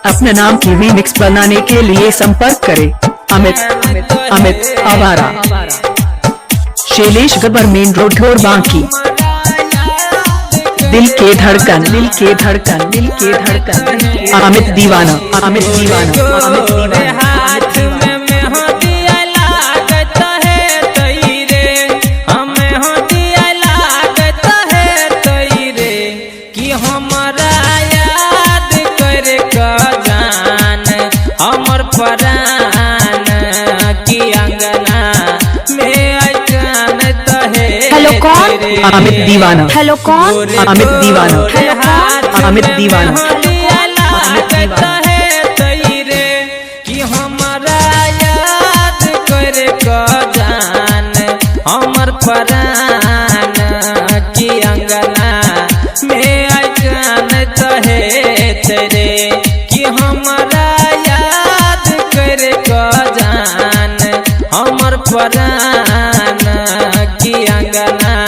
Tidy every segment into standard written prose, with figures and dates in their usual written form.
अपने नाम की रीमिक्स बनाने के लिए संपर्क करें अमित आवारा, शैलेश गब्बर, मेन रोड ढोर बांकी। दिल के धड़कन अमित दीवाना। हमर परान की अंगना में अचान तहे। हेलो कौन? अमित दीवाना। हेलो कौन? अमित दीवाना। अमित दीवाना। कि हमारा याद कर जान हमर परान की अंगना में अचान तहे तेरे। कि हमारा हमर परान की अंगना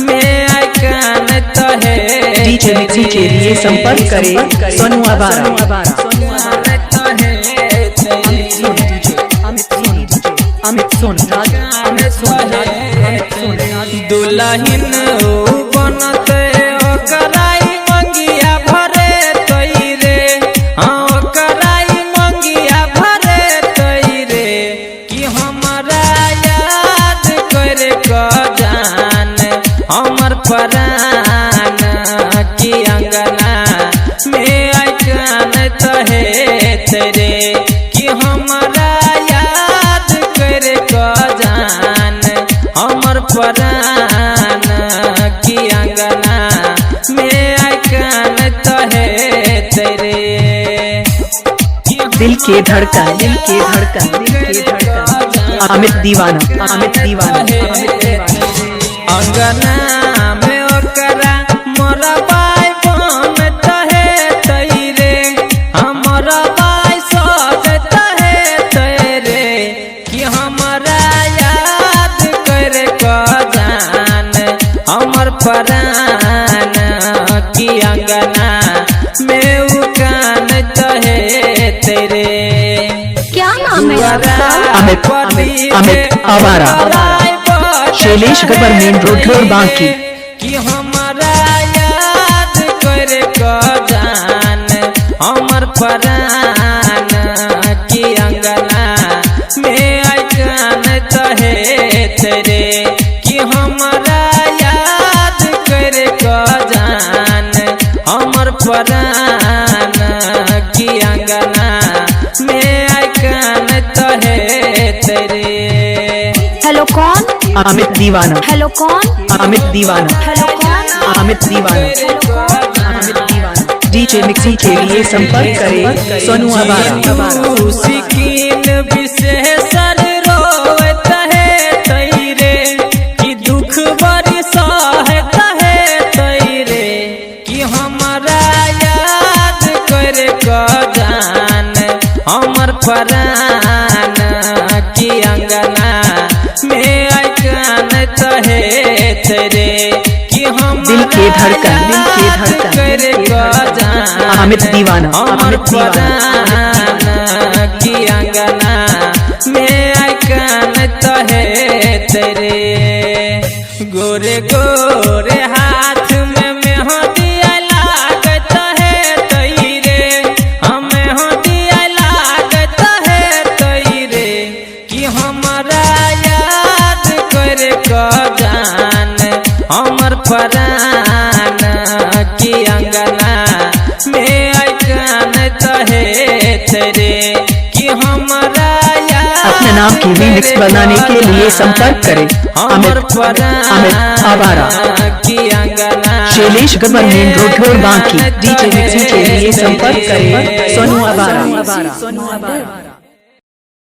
में अचान तहे। डीजे मिक्सी के लिए संपर्क करें सोनू आवारा। दुल्हन बनत कराई मंगिया भरे तैरे। हाँ कराई मंगिया भरे तैरे। कि हमारा याद कर जान हमर परान की अंगना में अचान तहे तेरे। कि हमारा याद कर जान हमर परान की अंगना में अचान तहे तेरे। दिल के धड़कन अमित दीवाना। अंगना में ओकरा मोरा बाई बन तहे तैरे। हमारा बाई सज तहे तैरे। कि हमारा याद कर जान हमर परान की अंगना में उकान तहे तेरे। क्या नाम है आपका? अमित आवारा, शैलेश गब्बर, मेन रोड ढोर बांकी। कि हमारा याद कर जान हमर परान की अंगना में अचान तहे तेरे। कि हमारा याद कर जान हमर परान की अंगना में अचान तहे तेरे। हेलो कौन? अमित दीवाना। हेलो कौन? अमित दीवाना। डीजे मिक्सी के लिए संपर्क करें सोनू आवारा। सिकीन विशेषर रोत है तैरे। कि दुख बड़ी सहत है तैरे। कि हमारा याद कर जान हमर परान की अंगना में अचान तहे तेरे। कि हम दिल के धड़कन अमित दीवाना। हमर परान की अंगना में अचान तहे तेरे। गोरे गोरे हाथ में मेहंदिया लागत है तैरे। हम मेहंदिया लागत है तैरे। कि हमारा याद कर जान हमर परान की अंगना में अचान तहे तेरे। कि हमारा अपने नाम की रीमिक्स बनाने के लिए संपर्क करें अमित आवारा, शैलेश गब्बर, मेन रोड ढोर बांकी। डीजे मिक्सी के लिए संपर्क करें सोनू आवारा।